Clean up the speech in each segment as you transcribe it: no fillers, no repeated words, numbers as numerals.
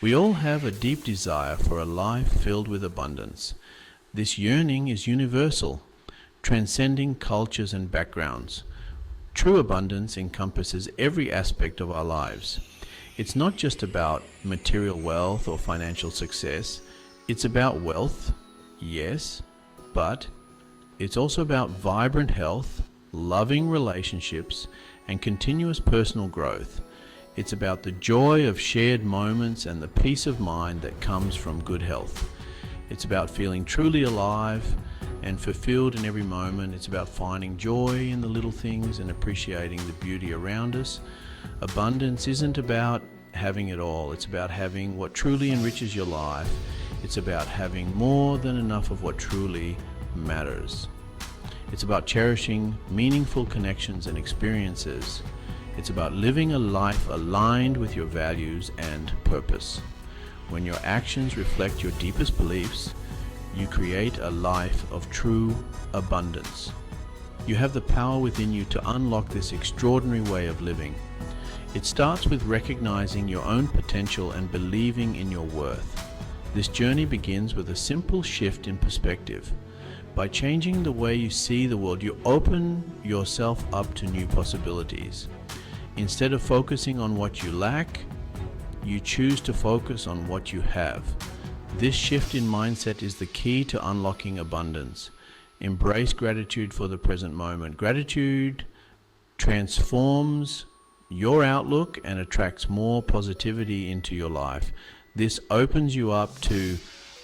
We all have a deep desire for a life filled with abundance. This yearning is universal, transcending cultures and backgrounds. True abundance encompasses every aspect of our lives. It's not just about material wealth or financial success. It's about wealth, yes, but it's also about vibrant health, loving relationships, and continuous personal growth. It's about the joy of shared moments and the peace of mind that comes from good health. It's about feeling truly alive and fulfilled in every moment. It's about finding joy in the little things and appreciating the beauty around us. Abundance isn't about having it all. It's about having what truly enriches your life. It's about having more than enough of what truly matters. It's about cherishing meaningful connections and experiences. It's about living a life aligned with your values and purpose. When your actions reflect your deepest beliefs, you create a life of true abundance. You have the power within you to unlock this extraordinary way of living. It starts with recognizing your own potential and believing in your worth. This journey begins with a simple shift in perspective. By changing the way you see the world, you open yourself up to new possibilities. Instead of focusing on what you lack, you choose to focus on what you have. This shift in mindset is the key to unlocking abundance. Embrace gratitude for the present moment. Gratitude transforms your outlook and attracts more positivity into your life. This opens you up to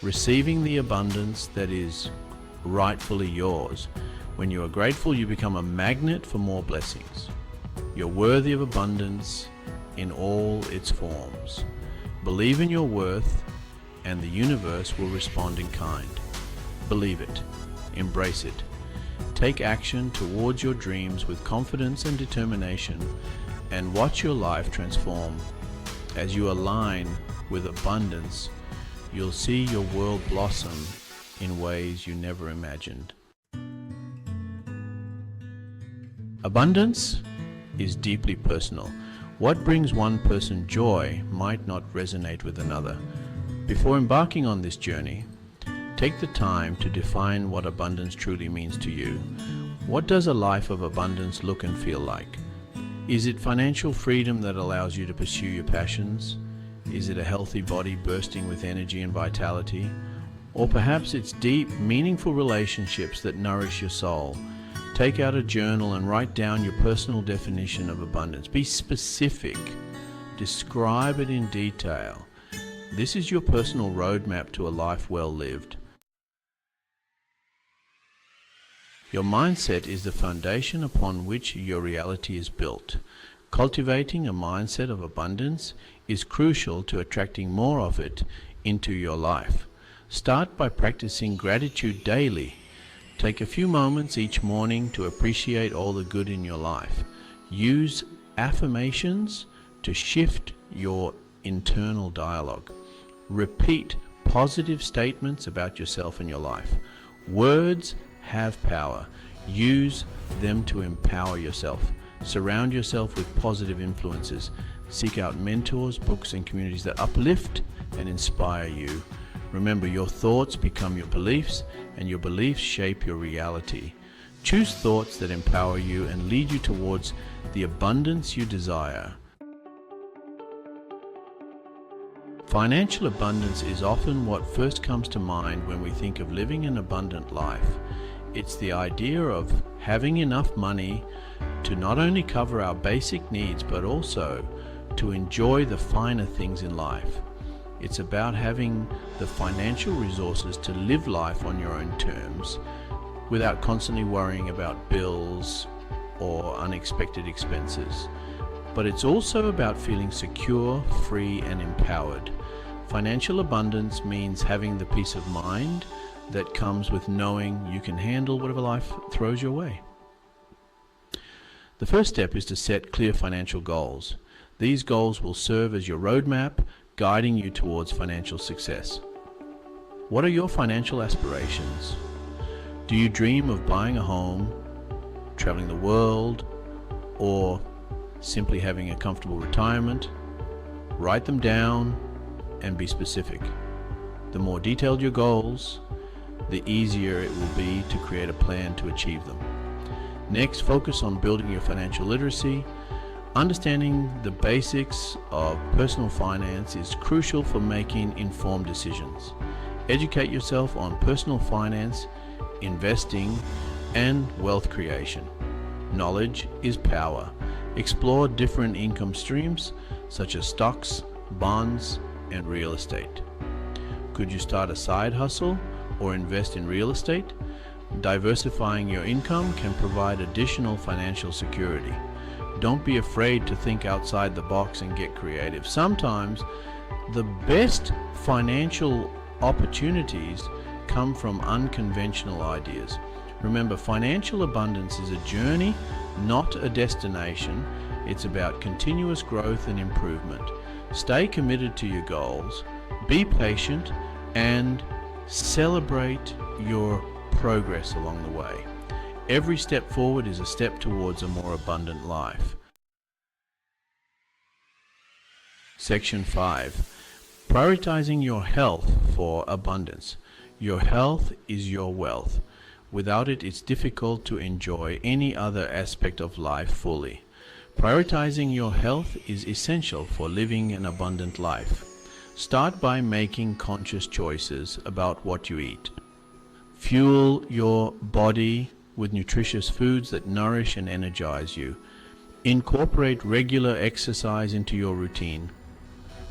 receiving the abundance that is rightfully yours. When you are grateful, you become a magnet for more blessings. You're worthy of abundance in all its forms. Believe in your worth, and the universe will respond in kind. Believe it. Embrace it. Take action towards your dreams with confidence and determination, and watch your life transform. As you align with abundance, you'll see your world blossom in ways you never imagined. Abundance is deeply personal. What brings one person joy might not resonate with another. Before embarking on this journey, take the time to define what abundance truly means to you. What does a life of abundance look and feel like? Is it financial freedom that allows you to pursue your passions? Is it a healthy body bursting with energy and vitality? Or perhaps it's deep, meaningful relationships that nourish your soul. Take out a journal and write down your personal definition of abundance. Be specific. Describe it in detail. This is your personal roadmap to a life well lived. Your mindset is the foundation upon which your reality is built. Cultivating a mindset of abundance is crucial to attracting more of it into your life. Start by practicing gratitude daily. Take a few moments each morning to appreciate all the good in your life. Use affirmations to shift your internal dialogue. Repeat positive statements about yourself and your life. Words have power. Use them to empower yourself. Surround yourself with positive influences. Seek out mentors, books, and communities that uplift and inspire you. Remember, your thoughts become your beliefs, and your beliefs shape your reality. Choose thoughts that empower you and lead you towards the abundance you desire. Financial abundance is often what first comes to mind when we think of living an abundant life. It's the idea of having enough money to not only cover our basic needs, but also to enjoy the finer things in life. It's about having the financial resources to live life on your own terms without constantly worrying about bills or unexpected expenses. But it's also about feeling secure, free, and empowered. Financial abundance means having the peace of mind that comes with knowing you can handle whatever life throws your way. The first step is to set clear financial goals. These goals will serve as your roadmap, guiding you towards financial success. What are your financial aspirations? Do you dream of buying a home, traveling the world, or simply having a comfortable retirement? Write them down and be specific. The more detailed your goals, the easier it will be to create a plan to achieve them. Next, focus on building your financial literacy. Understanding the basics of personal finance is crucial for making informed decisions. Educate yourself on personal finance, investing, and wealth creation. Knowledge is power. Explore different income streams such as stocks, bonds, and real estate. Could you start a side hustle or invest in real estate? Diversifying your income can provide additional financial security. Don't be afraid to think outside the box and get creative. Sometimes the best financial opportunities come from unconventional ideas. Remember, financial abundance is a journey, not a destination. It's about continuous growth and improvement. Stay committed to your goals, be patient, and celebrate your progress along the way. Every step forward is a step towards a more abundant life. Section 5. Prioritizing your health for abundance. Your health is your wealth. Without it, it's difficult to enjoy any other aspect of life fully. Prioritizing your health is essential for living an abundant life. Start by making conscious choices about what you eat. Fuel your body with nutritious foods that nourish and energize you. Incorporate regular exercise into your routine.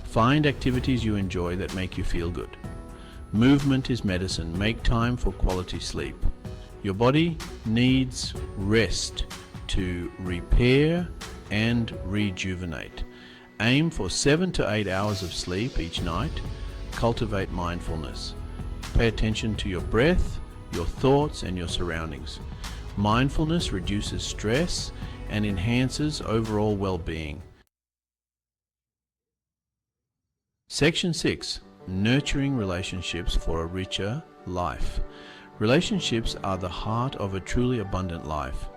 Find activities you enjoy that make you feel good. Movement is medicine. Make time for quality sleep. Your body needs rest to repair and rejuvenate. Aim for 7 to 8 hours of sleep each night. Cultivate mindfulness. Pay attention to your breath, your thoughts, and your surroundings. Mindfulness reduces stress and enhances overall well-being. Section 6. Nurturing relationships for a richer life. Relationships are the heart of a truly abundant life.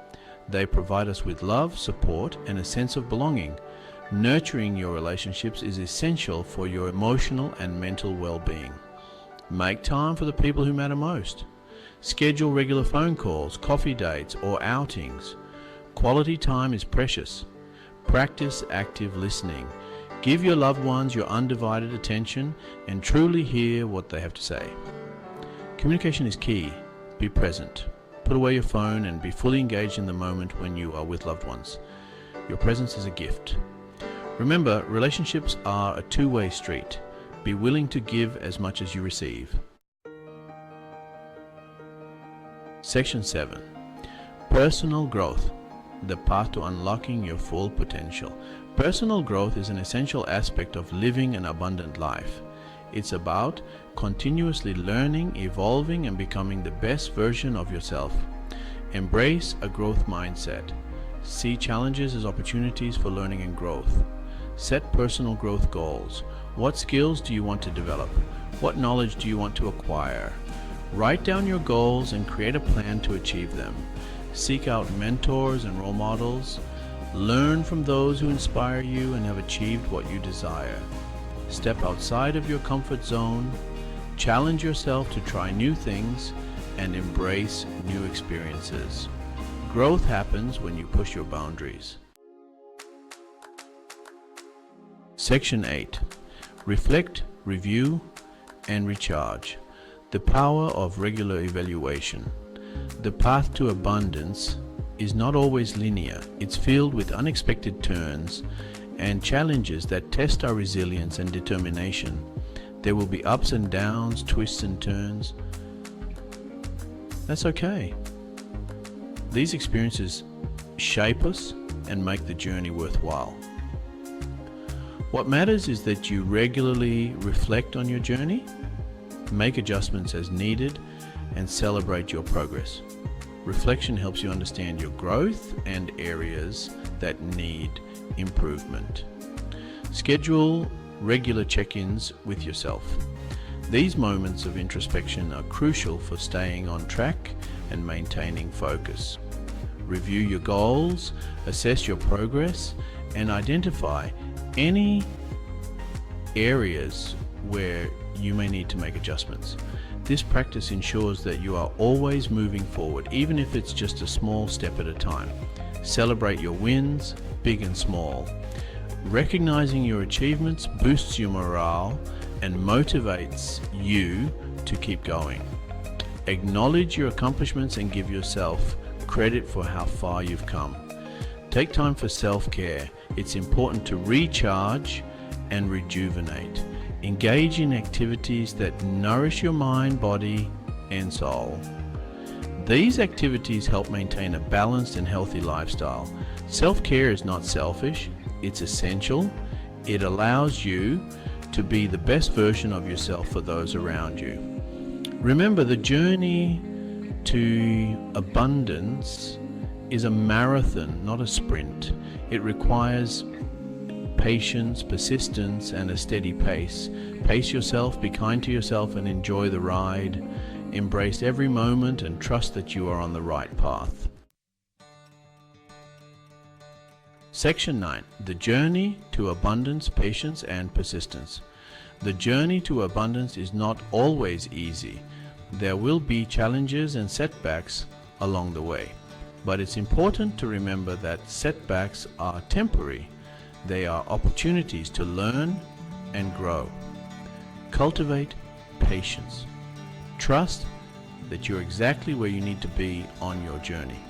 They provide us with love, support, and a sense of belonging. Nurturing your relationships is essential for your emotional and mental well-being. Make time for the people who matter most. Schedule regular phone calls, coffee dates, or outings. Quality time is precious. Practice active listening. Give your loved ones your undivided attention and truly hear what they have to say. Communication is key. Be present. Put away your phone and be fully engaged in the moment when you are with loved ones. Your presence is a gift. Remember, relationships are a two-way street. Be willing to give as much as you receive. Section 7. Personal growth. The path to unlocking your full potential. Personal growth is an essential aspect of living an abundant life. It's about continuously learning, evolving, and becoming the best version of yourself. Embrace a growth mindset. See challenges as opportunities for learning and growth. Set personal growth goals. What skills do you want to develop? What knowledge do you want to acquire? Write down your goals and create a plan to achieve them. Seek out mentors and role models. Learn from those who inspire you and have achieved what you desire. Step outside of your comfort zone. Challenge yourself to try new things and embrace new experiences. Growth happens when you push your boundaries. Section 8. Reflect, review, and recharge. The power of regular evaluation. The path to abundance is not always linear. It's filled with unexpected turns and challenges that test our resilience and determination. There will be ups and downs, twists and turns. That's okay. These experiences shape us and make the journey worthwhile. What matters is that you regularly reflect on your journey, make adjustments as needed, and celebrate your progress. Reflection helps you understand your growth and areas that need improvement. Schedule regular check-ins with yourself. These moments of introspection are crucial for staying on track and maintaining focus. Review your goals, assess your progress, and identify any areas where you may need to make adjustments. This practice ensures that you are always moving forward, even if it's just a small step at a time. Celebrate your wins, big and small. Recognizing your achievements boosts your morale and motivates you to keep going. Acknowledge your accomplishments and give yourself credit for how far you've come. Take time for self-care. It's important to recharge and rejuvenate. Engage in activities that nourish your mind, body, and soul. These activities help maintain a balanced and healthy lifestyle. Self-care is not selfish, it's essential. It allows you to be the best version of yourself for those around you. Remember, the journey to abundance is a marathon, not a sprint. It requires patience, persistence, and a steady pace. Pace yourself, be kind to yourself, and enjoy the ride. Embrace every moment and trust that you are on the right path. Section 9. The journey to abundance, patience, and persistence. The journey to abundance is not always easy. There will be challenges and setbacks along the way. But it's important to remember that setbacks are temporary. They are opportunities to learn and grow. Cultivate patience. Trust that you're exactly where you need to be on your journey.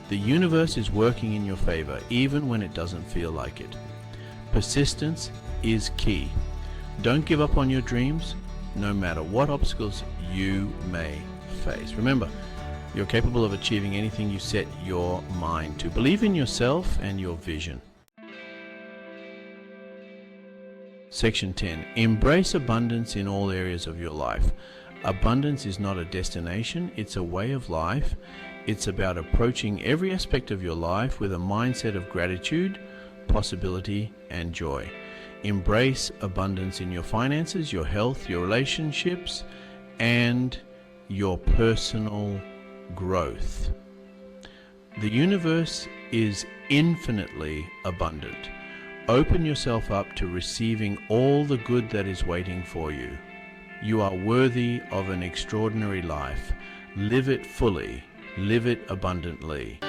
The universe is working in your favor, even when it doesn't feel like it. Persistence is key. Don't give up on your dreams, no matter what obstacles you may face. Remember, you're capable of achieving anything you set your mind to. Believe in yourself and your vision. Section 10. Embrace abundance in all areas of your life. Abundance is not a destination, it's a way of life. It's about approaching every aspect of your life with a mindset of gratitude, possibility, and joy. Embrace abundance in your finances, your health, your relationships, and your personal growth. The universe is infinitely abundant. Open yourself up to receiving all the good that is waiting for you. You are worthy of an extraordinary life. Live it fully. Live it abundantly.